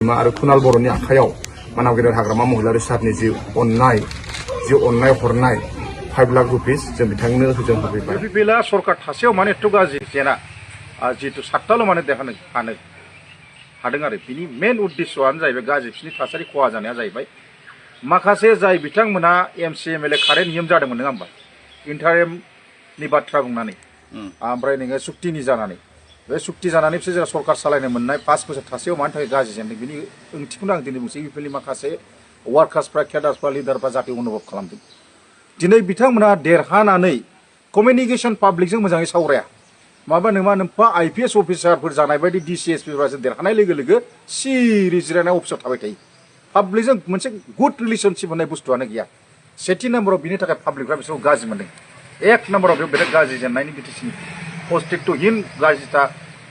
आरो कुनाल बर'नि आखायाव मानाव गेदेर हाग्रामा महिलारि सारनि जि अननाय हरनाय 5 लाख रुपिस जों बिथांनो होजों होफैबाय। बेला सरकार थासेयाव माने एथ' गाज्रि जेना जिहेतु 7ताल' माने देखानो हादों आरो बिनि मेन उद्देश्यआनो जाहैबाय गाज्रि बिसिनि थासारि खहा जानाया जाहैबाय माखासे जाय बिथांमोना एमसि एमएलए कारेन्ट नियम जादोंमोन नङा होमबा इन्टारिमनि बाथ्रा बुंनानै ओमफ्राय नोङो सुक्तिनि जानानै बे सुक्ति जानानै बिसोर जेला सरकार सालायनो मोननाय 5 बोसोर थासेयाव मानि थाखाय गाज्रि जेनदों बिनि ओंथिखौनो आं दिनै बुंसै इउपिपिएलनि माखासे वार्कार्सफ्रा केडार्सफ्रा लिडारफ्रा जाहाथे अनुभब खालामदों दिनै बिथांमोना देरहानानै कमिउनिकेशन पाब्लिकजों मोजाङै सावराया माबा नोंफा आइपिएस अफिसारफोर जानाय बायदि डिसिएसपिफ्रासो देरहानाय लोगो लोगो सिरि जिरायनाय अफिसाव थाबाय थायो पाब्लिकजों मोनसे गुड रिलेशनशिप होननाय बुस्थुआनो गैया सेथि नाम्बाराव बिनि थाखाय पाब्लिकफ्रा बिसोरखौ गाज्रि मोनदों एक नाम्बाराव बेयाव बिराद गाज्रि जेननायनि बिटिसिनि पजिटिभहीन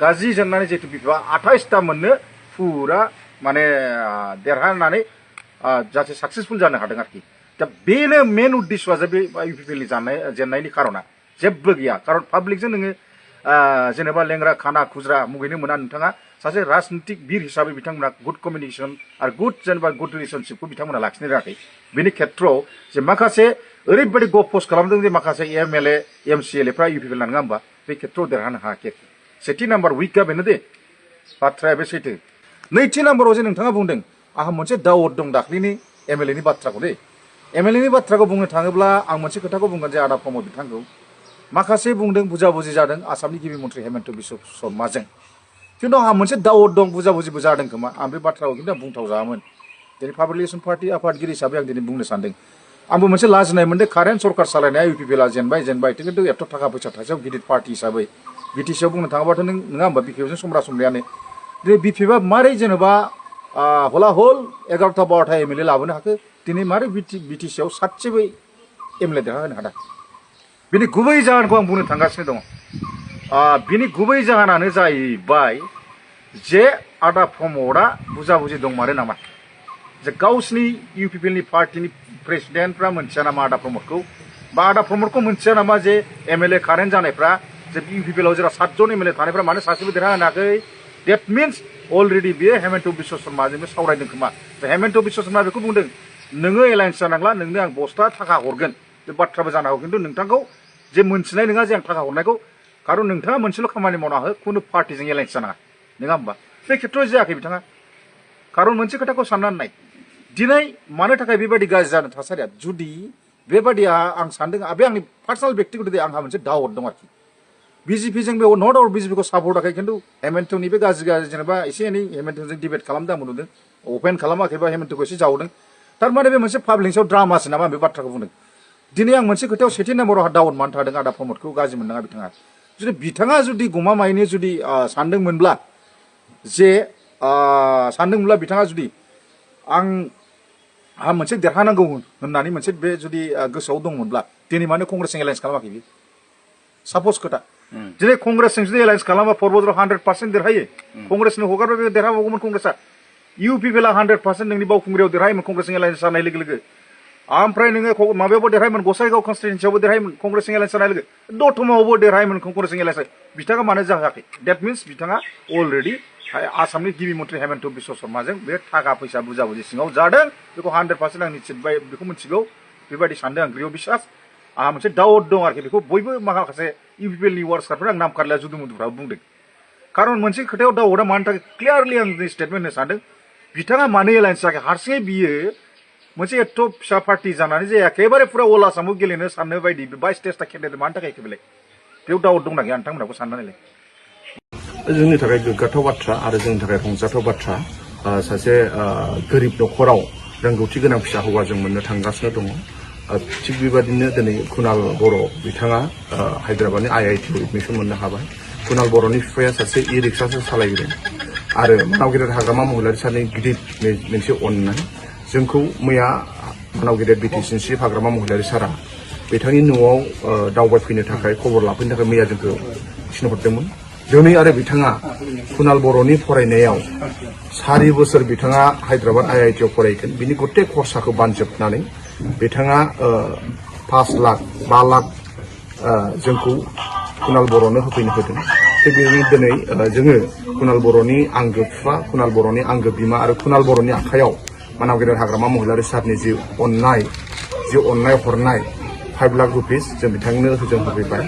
गाज्रि जेननानै जिहेतु बिफा 28टा मोननो फुरा माने देरहानानै जाहाथे साक्सेसफुल जानो हादों आरोखि दा बेनो मेन उद्देश्यआ जे बे इउपिपिएलनि जेननायनि खारना जेबो गैया खारन पाब्लिकजों नोङो जेनेबा लेंग्रा खाना खुज्रा मुगैनो मोना नोंथाङा सासे राजनीतिक बिर हिसाबै बिथांमोना गुड कमिउनिकेशन आरो गुड रिलेशनशिपखौ बिथांमोना लाखिनो रोङाखै बेनि खेत्रआव जे माखासे ओरैबायदि गफस खालामदों जे माखासे एमएलए एमसिएलएफ्रा इउपिपिएल नङा होमबा बे खेत्रआव देरहानो हायाखै सेथि नाम्बार उइकआ बेनो दे बाथ्राया बे सैथो नैथि नाम्बाराव जे नोंथाङा बुंदों आंहा मोनसे दाउट दं दाख्लिनि एमएलएनि बाथ्राखौ दे एमएलएनि बाथ्राखौ बुंनो थाङोब्ला आं मोनसे खोथाखौ बुंगोन जे आदा प्रमद बिथांखौ माखासे बुंदों बुजाबुजि जादों आसामनि गिबि मन्थ्रि हेमन्त बिश्व शर्माजों खिन्थु आंहा मोनसे दाउट दं बुजाबुजिबो जादों खोमा आं बे बाथ्राखौ खिन्थु आं बुंथाव जायामोन दिनै पाब्लिक रिलेसन पार्टी आफादगिरि हिसाबै आं दिनै बुंनो सानदों आंबो मोनसे लाजिनाय मोनदों कारेन्ट सरकार सालायनाया इउपिपिएलआ जेनबाय खिन्थु एथ' थाखा फैसा थासेयाव गिदिर पार्टी हिसाबै बिटिसिआव बुंनो थाङोबाथ' नों नङा होमबा बिपिएफजों समब्रा समब्रियानो दिनै बिपिएफआ मारै जेनेबा हला हल 11टा 12टा एमएलए लाबोनो हाखो दिनै मारै बिटिसिआव 7सेबो एमएलए देरहाहोनो हादों बिनि गुबै जाहोनखौ आं बुंनो थांगासिनो दङ बिनि गुबै जाहोनानो जाहैबाय जे आदा प्रमदआ बुजाबुजि दंमारो नामा जे गावसिनि इउपिपिएलनि पार्टीनि प्रेसिडेन्टफ्रा मोनथिया नामा आदा प्रमदखौ बा आदा प्रमदखौ मोनथिया नामा जे एमएलए कारेन्ट जानायफ्रा जे इउपिपिएलआव जेराव 7 जन एमएलए थानायफ्रा मानो सासेबो देरहाहोनो हायाखै डेट मिन्स अलरेडि बेयो हेमन्त बिश्व शर्माजोंबो सावरायदों खोमा हेमन्त बिश्व शर्मा बेखौ बुंदों नोङो एलायन्स जानांला नोंनो आं बस्ता थाखा हरगोन बे बाथ्राबो जानो हागौ खिन्थु नोंथांखौ जे मोनथिनाय नङा जे आं थाखा हरनायखौ खारन नोंथाङा मोनसेल' खामानि मावना हो खुनु पार्टीजों एलायन्स जानाङा नङा होमबा बे खेत्रआव जायाखै बिथाङा खारन मोनसे खोथाखौ साननानै नाय दिनै मानो थाखाय बेबायदि गाज्रि जानो थासारिया जुदि बेबायदिया आं सानदों बे आंनि पार्सनेल बेक्तिगत आंहा मोनसे डाउट दं आरोखि बिजेपिजों बे नट आउट बिजेपिखौ सापर्ट आखै खिन्थु हेमन्तनि बे गाज्रि जेनेबा एसे एनै हेमन्तजों डिबेट खालामदों आंबो नुदों अपेन खालामाखैबा हेमन्तखौ एसे जावदों थारमाने बे मोनसे पाब्लिकआव ड्रामासो नामा बे बाथ्राखौ बुंदों दिनै आं मोनसे खोथायाव सेथि नाम्बाराव डाउट मानो थादों आदा प्रमदखौ गाज्रि मोननाङा बिथाङा जुदि गमामायैनो जुदि सानदोंमोनब्ला बिथाङा जुदि आंहा मोनसे देरहानांगौ होननानै मोनसे बे जुदि गोसोआव दंमोनब्ला दिनै मानो कंग्रेसजों एलायन्स खालामाखै बे सापज खोथा दिनै कंग्रेसजों जुदि एलायन्स खालामा परबद्र 100% देरहायो कंग्रेसनो हगारबा बे देरहाबावगौमोन कंग्रेसआ इउपिपिएलआ 100% नोंनि बावखुंग्रियाव देरहायोमोन कंग्रेसजों एलायन्स जानाय लोगो लोगो ओमफ्राय नोङो माबायावबो देरहायोमोन गसाइगाव कनस्टिटुएन्सियावबो देरहायोमोन कंग्रेसजों एलायन्स जानाय लोगो दतमायावबो देरहायोमोन कंग्रेसजों एलायन्स बिथाङा मानो जायाखै डेट मिन्स बिथाङा अलरेडि आसामनि गिबि मन्थ्रि हेमन्त बिश्व शर्माजों बे थाखा फैसा बुजाबुजि सिङाव जादों बेखौ 100% आं निश्चितबाय बेखौ मिथिगौ बेबायदि सानदों आं गृह बिश्वास आंहा मोनसे डाउट दं आरोखि बेखौ बयबो माखासे इउपिपिएलनि वार्कार्सफोरा आं नाम खारलाया जुदु मुदुफ्राबो बुंदों खारन मोनसे खोथायाव डाउटआ मानो थाखाय क्लियारलि आं स्टेटमेन्ट होनो सानदों बिथाङा मानो एलायन्स जायाखै हारसिङै बियो मोनसे एथ' फिसा पार्टी जानानै जे एखेबारे फुरा अल आसामाव गेलेनो साननो बायदि 22-23टा केन्डिडेट मानो थाखाय बेलाय बेयाव डाउट दंना गैया नोंथांमोनहाबो साननानैलाय जोंनि थाखाय गोग्गाथाव बाथ्रा आरो जोंनि थाखाय रंजाथाव बाथ्रा सासे गोरिब न'खराव रोंगौथि गोनां फिसा हौवा जों मोननो थांगासिनो दङ थिग बेबादिनो दिनै कुनाल बर' बिथाङा हायद्राबादनि IITआव एडमिसन मोननो हाबाय कुनाल बर'नि बिफाया सासे रिक्सासो सालायदों आरो मानाव गेदेर हाग्रामा महिलारि सारनि गिदिर मोनसे अननाय जोंखौ मैया मानाव गेदेर बिटिसि चिफ हाग्रामा महिलारि सारा बिथांनि न'आव दावबायफैनो थाखाय खबर लाफैनो थाखाय मैया जोंखौ थिनहरदोंमोन दिनै आरो बिथाङा कुनाल बर'नि फरायनायाव 4 बोसोर बिथाङा हायद्राबाद IITआव फरायगोन बिनि गटे खरसाखौ बानजोबनानै बिथाङा 5 लाख 5 लाख जोंखौ कुनाल बर'नो होफैनो होदों थिग बेबायदिनो दिनै जोङो कुणाल बर'नि आंगो बिफा कुणाल बर'नि आंगो बिमा आरो कुणाल बर'नि आखायाव मानाव गेदेर हाग्रामा महिलारि सारनि जि अननाय हरनाय 5 लाख रुपिस जों बिथांनो जों होफैबाय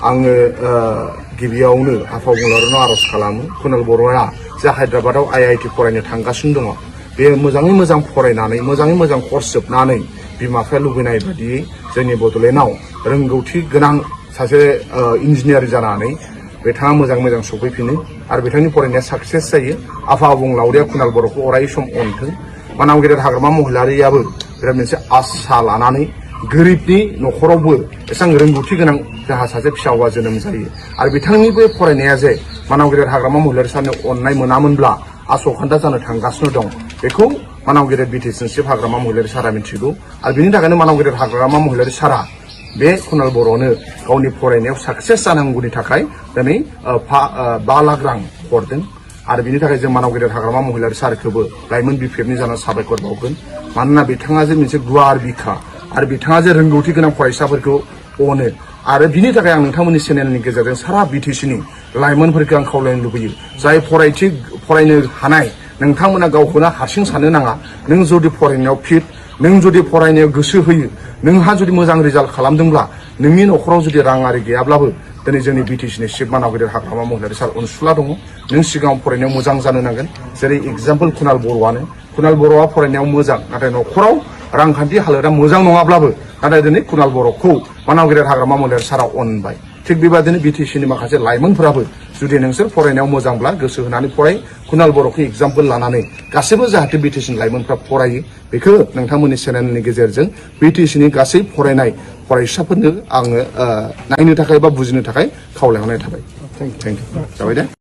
आङो गिबियावनो आफा अबंलावरिनो आर'ज खालामो कुणाल बर'आ जे हायद्राबादाव IIT फरायनो थांगासिनो दङ बे मोजाङै मोजां फरायनानै मोजाङै मोजां कर्स जोबनानै बिमा बिफाया लुबैनाय बायदियै जोंनि बड'लेण्डआव रोंगौथि गोनां सासे इन्जिनियार जानानै बिथाङा मोजां सफैफिनो आरो बिथांनि फरायनाया साक्सेस जायो आफा अबंलावरिया कुणाल बर'खौ अराय सम अनथों मानाव गेदेर हाग्रामा महिलारियाबो बिराद मोनसे आसा लानानै गोरिबनि न'खरावबो एसेबां रोंगौथि गोनां जोंहा सासे फिसा हौवा जोनोम जायो आरो बिथांनिबो फरायनाया जे मानाव गेदेर हाग्रामा महिलारि सारनि अननाय मोनामोनब्ला आसखान्दा जानो थांगासिनो दं बेखौ मानाव गेदेर BTC चिफ हाग्रामा महिलारि सारा मिथिगौ आरो बिनि थाखायनो मानाव गेदेर हाग्रामा महिलारि सारा बे कुणाल बर'नो गावनि फरायनायाव साक्सेस जानांगौनि थाखाय दिनै 5 लाख रां हरदों आरो बिनि थाखाय जों मानाव गेदेर हाग्रामा महिलारि सारखौबो लाइमोन बिफेबनि जाना साबायखर बावगोन मानोना बिथाङा जे मोनसे गुवार बिखा आरो बिथाङा जे रोंगौथि गोनां फरायसाफोरखौ अनो आरो बिनि थाखाय आं नोंथांमोननि चेनेलनि गेजेरजों सारा BTCनि लाइमोनफोरखौ आं खावलायनो लुबैयो जाय फरायनो हानाय नोंथांमोना गावखौनो हारसिं साननो नाङा नों जुदि फरायनायाव फिट नों जुदि फरायनायाव गोसो होयो नोंहा जुदि मोजां रिजाल्ट खालामदोंब्ला नोंनि न'खराव जुदि राङारि गैयाब्लाबो दिनै जोंनि BTCनि चिफ मानाव गेदेर हाग्रामा महिलारि सार अनसुला दङ नों सिगाङाव फरायनायाव मोजां जानो नांगोन जेरै एग्जाम्पल कुणाल बर'आ फरायनायाव मोजां नाथाय न'खराव रांखान्थि हालोदा मोजां नङाब्लाबो नाथाय दिनै कुणाल बर'खौ मानाव गेदेर हाग्रामा महिलारि सारा अनबाय थिग बेबादिनो BTCनि माखासे लाइमोनफोराबो जुदि नोंसोर फरायनायाव मोजांब्ला गोसो होनानै फराय कुणाल बर'खौ एग्जाम्पल लानानै गासैबो जाहाथे BTCनि लाइमोनफ्रा फरायो बेखौ नोंथांमोननि चेनेलनि गेजेरजों BTCनि गासै फरायनाय फरायसाफोरनो आङो नायनो थाखाय बा बुजिनो थाखाय खावलायहरनाय थाबाय थेंक इउ जाबाय दे